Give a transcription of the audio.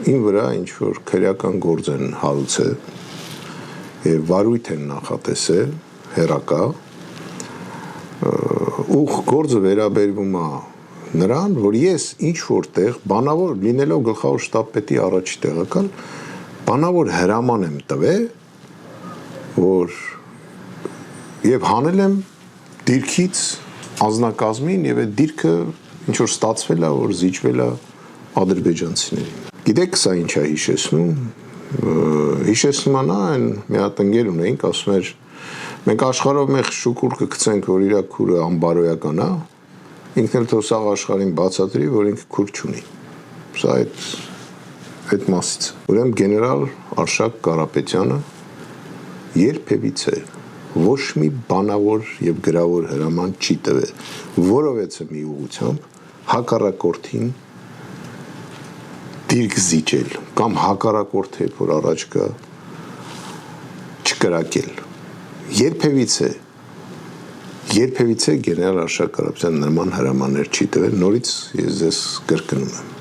ին վրա ինչ-որ քրեական գործ են հարուցել և վարույթ են նախատեսել, հեռակա, ու գործը վերաբերվում է նրան, որ ես ինչ-որ տեղ, բանավոր, լինելով գլխավոր շտաբ պետի առաջի տեղակալ, բանավոր հրաման եմ տվել, որ և հանել եմ դիրքից անձնակազմին և այդ դիրքը ինչ-որ ստացվել է, որ զիջվել է ադրբեջանցիներին։ Գիտեք սա ինչ է հիշեցնում, հիշեցնում է նա այն մի հատ ընկեր ունեինք, ասում էր մենք աշխարհով մեկ շուքուր կգցենք, որ իր քուրը անբարոյական է, ինքն էլ թող սաղ աշխարհին բացատրի, որ ինքը քուր չունի։ Սա այդ մասից։ Ուրեմն գեներալ Արշակ Կարապետյանը երբևիցե ոչ մի բանավոր և գրավոր հրաման չի տվել, որովհետև մի ուղղությամբ հակառակորդին դիրք զիջել կամ հակառակորդը երբ որ առաջ գա չկրակել։ Երբևիցե գեներալ Արշակ Կարապետյանը նման հրամաններ չի տվել, նորից ես ձեզ կրկնում եմ։